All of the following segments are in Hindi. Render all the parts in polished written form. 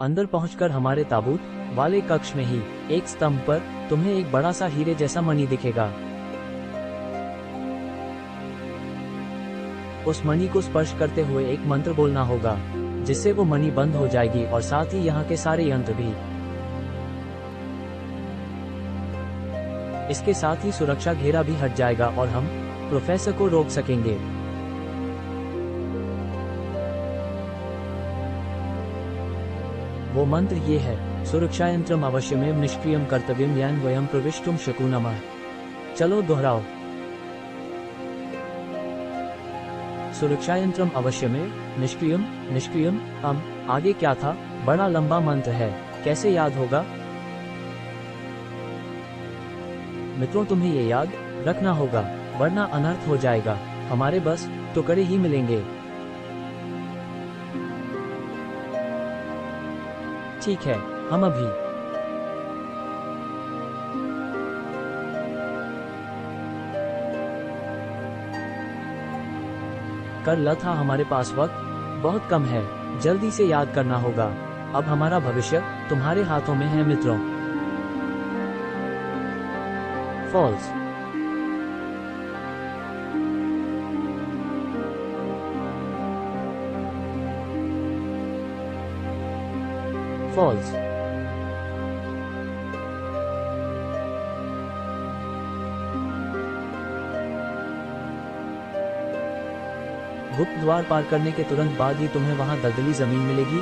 अंदर पहुंचकर हमारे ताबूत वाले कक्ष में ही एक स्तंभ पर तुम्हें एक बड़ा सा हीरे जैसा मणि दिखेगा। उस मणि को स्पर्श करते हुए एक मंत्र बोलना होगा, जिससे वो मणि बंद हो जाएगी और साथ ही यहाँ के सारे यंत्र भी। इसके साथ ही सुरक्षा घेरा भी हट जाएगा और हम प्रोफेसर को रोक सकेंगे। वो मंत्र ये है, सुरक्षा यंत्रम अवश्यमेव निष्क्रियम कर्तव्यम यान वयम प्रविष्टुम शकुनमः। चलो दोहराओ। सुरक्षा यंत्रम अवश्यमेव निष्क्रियम आगे क्या था? बड़ा लंबा मंत्र है, कैसे याद होगा? मित्रों, तुम्हें ये याद रखना होगा, वरना अनर्थ हो जाएगा। हमारे बस टुकड़े ही मिलेंगे। ठीक है, हम अभी कर ल था। हमारे पास वक्त बहुत कम है, जल्दी से याद करना होगा। अब हमारा भविष्य तुम्हारे हाथों में है मित्रों। फॉल्स। फॉल्स। गुप्त द्वार पार करने के तुरंत बाद ही तुम्हें वहां दलदली जमीन मिलेगी।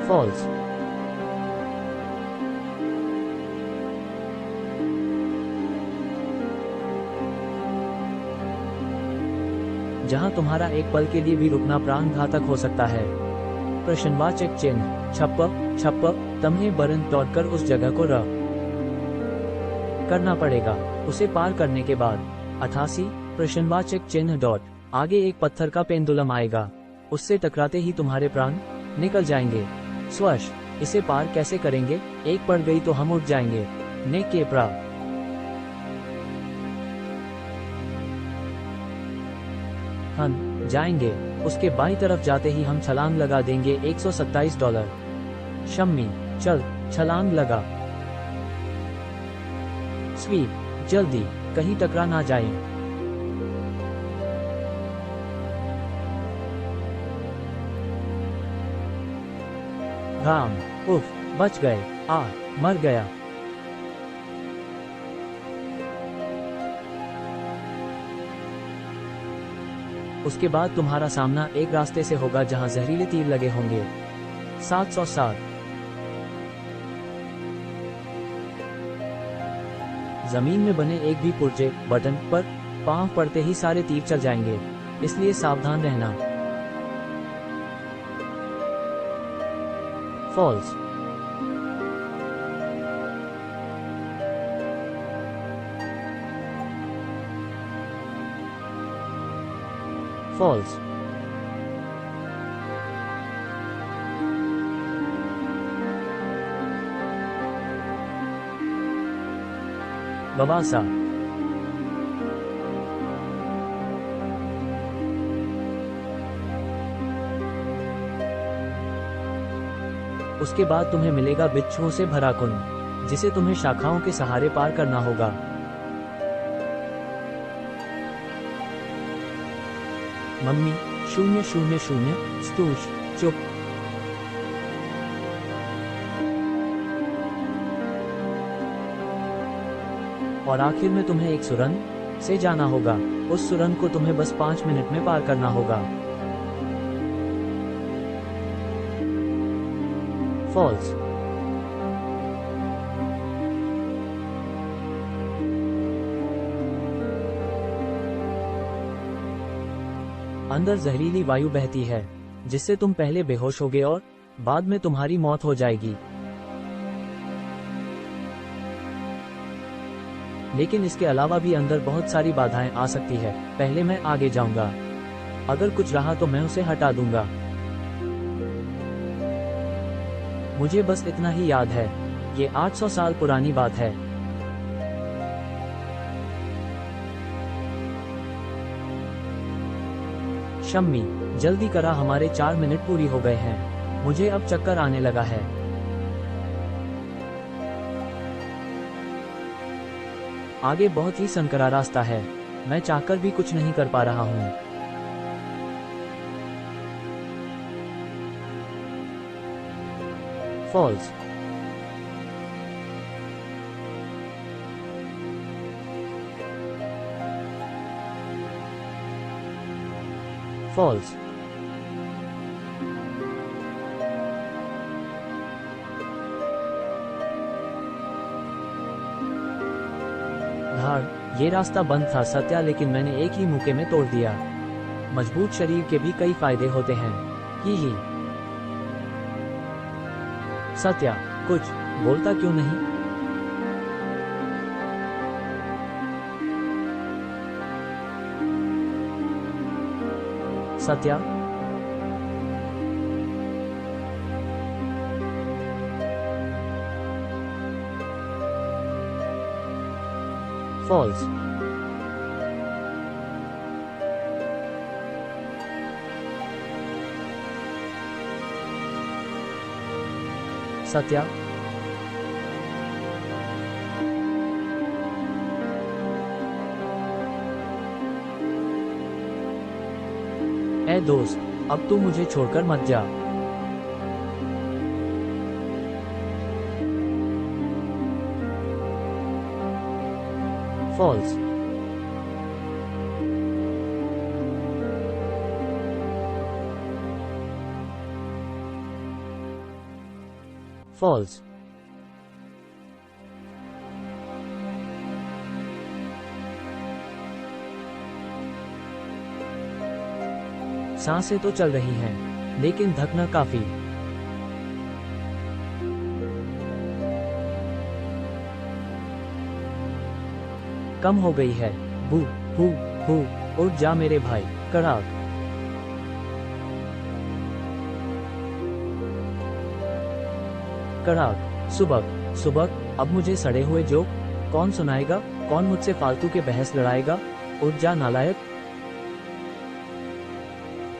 फॉल्स। जहां तुम्हारा एक पल के लिए भी रुकना प्राण घातक हो सकता है। प्रश्नवाचक चिन्ह छप्प तुम्हें बरन दौड़कर उस जगह को र करना पड़ेगा। उसे पार करने के बाद 88 प्रश्नवाचक चिन्ह डॉट आगे एक पत्थर का पेंडुलम आएगा। उससे टकराते ही तुम्हारे प्राण निकल जाएंगे। स्वश। इसे पार कैसे करेंगे? एक पड़ गई तो हम उठ जाएंगे। ने के प्रा। हम जाएंगे। उसके बाईं तरफ जाते ही हम छलांग लगा देंगे। $127। शम्मी। चल छलांग लगा। स्वीप। जल्दी, कहीं टकरा ना जाए। राम। उफ, बच गए। मर गया। उसके बाद तुम्हारा सामना एक रास्ते से होगा जहां जहरीले तीर लगे होंगे। 707। जमीन में बने एक भी पुर्जे बटन पर पांव पड़ते ही सारे तीर चल जाएंगे, इसलिए सावधान रहना। फॉल्स। फॉल्स। बबासा। उसके बाद तुम्हें मिलेगा बिच्छुओं से भरा कुंड, जिसे तुम्हें शाखाओं के सहारे पार करना होगा। मम्मी 000 स्तूष। चुप। और आखिर में तुम्हें एक सुरंग से जाना होगा। उस सुरंग को तुम्हें बस 5 मिनट में पार करना होगा। फॉल्स। अंदर जहरीली वायु बहती है, जिससे तुम पहले बेहोश होगे और बाद में तुम्हारी मौत हो जाएगी। लेकिन इसके अलावा भी अंदर बहुत सारी बाधाएं आ सकती है। पहले मैं आगे जाऊंगा, अगर कुछ रहा तो मैं उसे हटा दूंगा। मुझे बस इतना ही याद है, ये 800 साल पुरानी बात है। शम्मी, जल्दी करा, हमारे 4 मिनट पूरी हो गए हैं। मुझे अब चक्कर आने लगा है। आगे बहुत ही संकरा रास्ता है। मैं चाहकर भी कुछ नहीं कर पा रहा हूँ। फॉल्स। फॉल्स। धाड़, ये रास्ता बंद था सत्या, लेकिन मैंने एक ही मुक्के में तोड़ दिया। मजबूत शरीर के भी कई फायदे होते हैं। ही सत्या, कुछ बोलता क्यों नहीं? सत्या, फॉल्स। सत्या, ए दोस्त, अब तू मुझे छोड़कर मत जा। फॉल्स। फॉल्स। सांसें तो चल रही हैं, लेकिन धकना काफी। कम हो गई है। बू हू हू, उठ जा मेरे भाई। कड़ाक। कड़ाक। सुबह सुबह, अब मुझे सड़े हुए जोक कौन सुनाएगा? कौन मुझसे फालतू के बहस लड़ाएगा? उठ जा नालायक।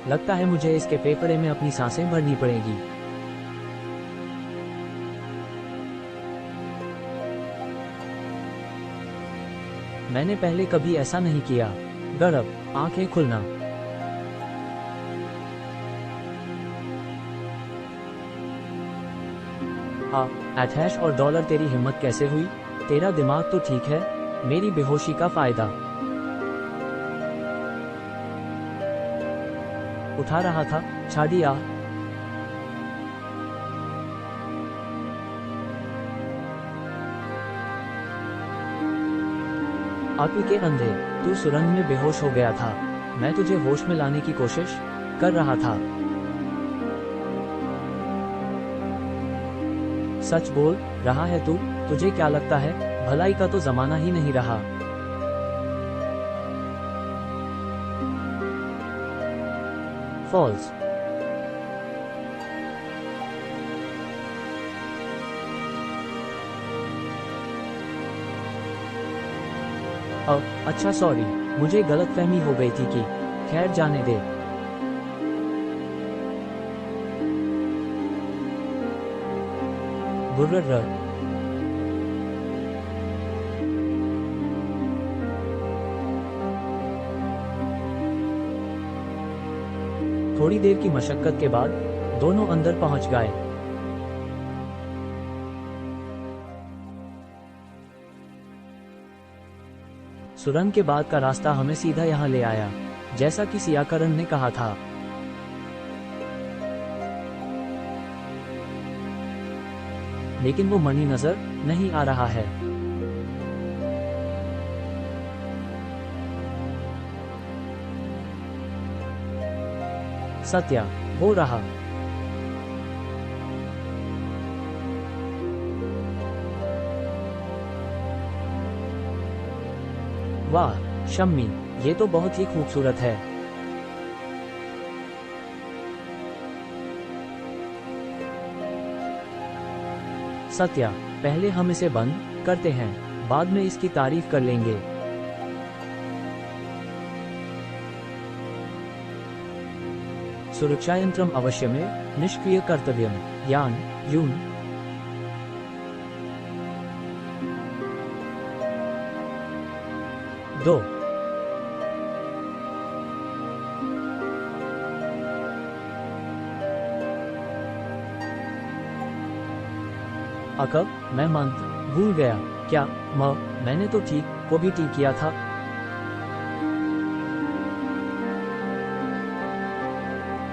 लगता है मुझे इसके फेफड़े में अपनी सांसें भरनी पड़ेगी। मैंने पहले कभी ऐसा नहीं किया। गड़ब, आंखें खुलना। एथैश और डॉलर, तेरी हिम्मत कैसे हुई? तेरा दिमाग तो ठीक है, मेरी बेहोशी का फायदा उठा रहा था, छाड़िया। आंखों के अंधे, तू सुरंग में बेहोश हो गया था। मैं तुझे होश में लाने की कोशिश कर रहा था। सच बोल रहा है तू? तुझे क्या लगता है, भलाई का तो जमाना ही नहीं रहा। फॉल्स। अच्छा सॉरी, मुझे गलतफहमी हो गई थी कि खैर जाने दे। बुर्र। थोड़ी देर की मशक्कत के बाद दोनों अंदर पहुंच गए। सुरंग के बाद का रास्ता हमें सीधा यहाँ ले आया, जैसा कि सियाकरण ने कहा था। लेकिन वो मणि नजर नहीं आ रहा है। सत्या, वो रहा। वाह शम्मी, ये तो बहुत ही खूबसूरत है। सत्या, पहले हम इसे बंद करते हैं, बाद में इसकी तारीफ कर लेंगे। सुरक्षा यंत्रम अवश्यमेव निष्क्रिय कर्तव्यम। यान यून। दो। अकब, मैं मंत्र भूल गया। क्या मैंने तो ठीक को भी ठीक किया था।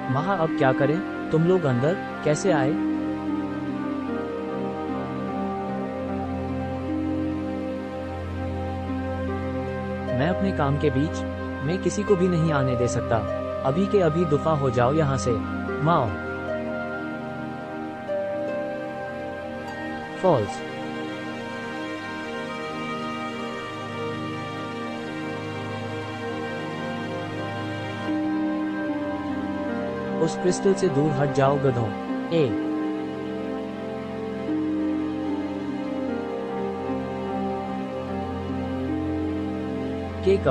महा, अब क्या करें? तुम लोग अंदर कैसे आए? मैं अपने काम के बीच में किसी को भी नहीं आने दे सकता। अभी के अभी दुफा हो जाओ यहाँ से। माओ। फॉल्स। उस क्रिस्टल से दूर हट जाओ गधों। ए। केक।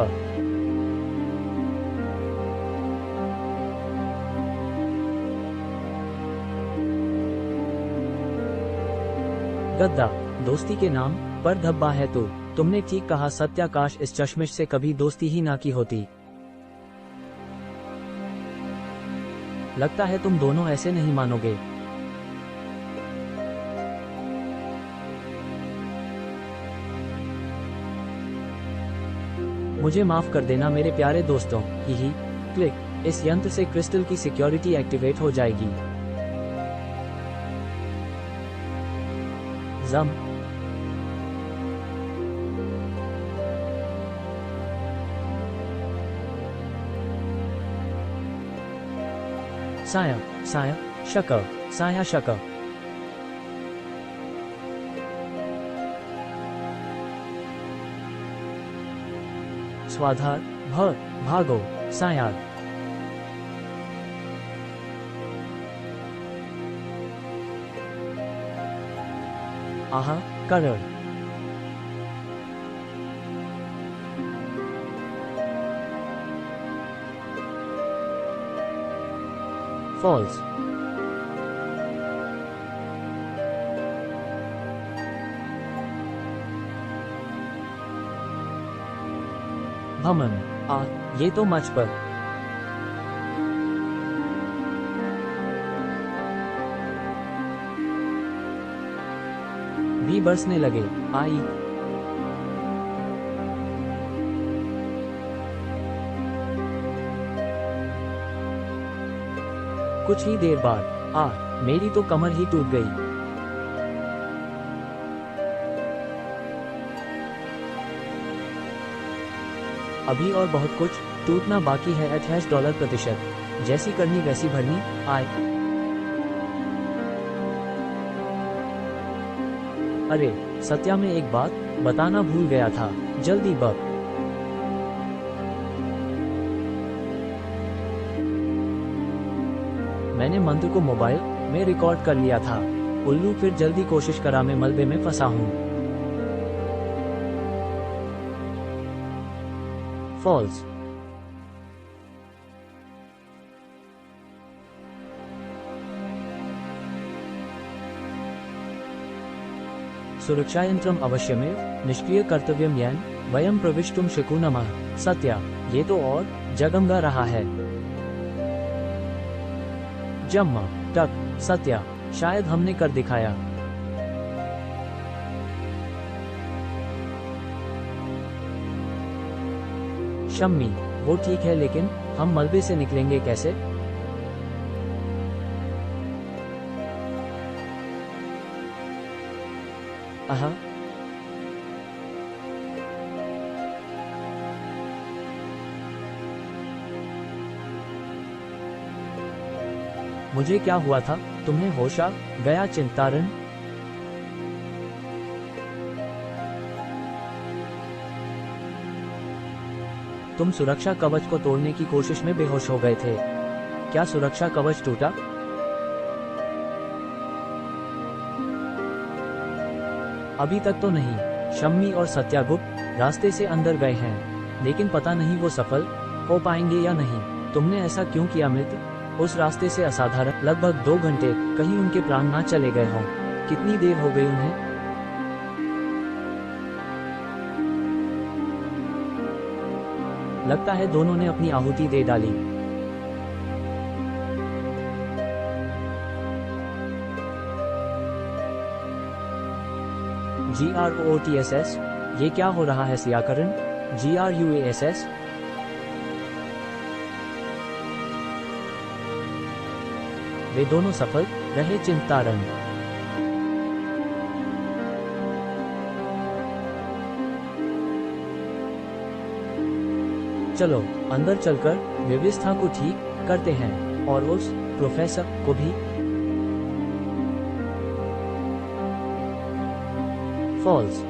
गद्दा, दोस्ती के नाम पर धब्बा है तू। तुमने ठीक कहा सत्याकाश, इस चश्मिश से कभी दोस्ती ही ना की होती। लगता है तुम दोनों ऐसे नहीं मानोगे। मुझे माफ कर देना मेरे प्यारे दोस्तों। ही क्लिक। इस यंत्र से क्रिस्टल की सिक्योरिटी एक्टिवेट हो जाएगी। जम। साया साया शक साया शक। स्वाधार भ भागो साया। आहा करण। फॉल्स। भमन। ये तो मच पर। भी बरसने लगे। आई। कुछ ही देर बाद मेरी तो कमर ही टूट गई। अभी और बहुत कुछ टूटना बाकी है। $8 जैसी करनी वैसी भरनी। आए। अरे सत्या, में एक बात बताना भूल गया था। जल्दी बक। मैंने मंत्र को मोबाइल में रिकॉर्ड कर लिया था। उल्लू, फिर जल्दी कोशिश करा, मैं मलबे में फंसा हूं। फॉल्स। सुरक्षा यंत्रम अवश्यमेव निष्क्रिय कर्तव्यम येन वयम प्रविष्टुम शकुनमः। सत्या, ये तो और जगमगा रहा है। जम्मा टक। सत्या, शायद हमने कर दिखाया। शम्मी, वो ठीक है, लेकिन हम मलबे से निकलेंगे कैसे? आहा। मुझे क्या हुआ था? तुम्हें होश आ गया चिंतारण? तुम सुरक्षा कवच को तोड़ने की कोशिश में बेहोश हो गए थे। क्या सुरक्षा कवच टूटा? अभी तक तो नहीं। शम्मी और सत्यागुप्त रास्ते से अंदर गए हैं, लेकिन पता नहीं वो सफल हो पाएंगे या नहीं। तुमने ऐसा क्यों किया मित्र? उस रास्ते से असाधारण लगभग 2 घंटे, कहीं उनके प्राण ना चले गए हों। कितनी देर हो गई उन्हें? लगता है दोनों ने अपनी आहुति दे डाली। GROTSS, ये क्या हो रहा है सियाकरण? GRUASS, वे दोनों सफल रहे चिंतारण। चलो अंदर चलकर व्यवस्था को ठीक करते हैं और उस प्रोफेसर को भी। फॉल्स।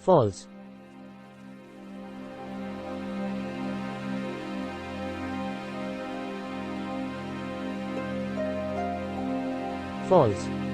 फॉल्स। फॉल्स।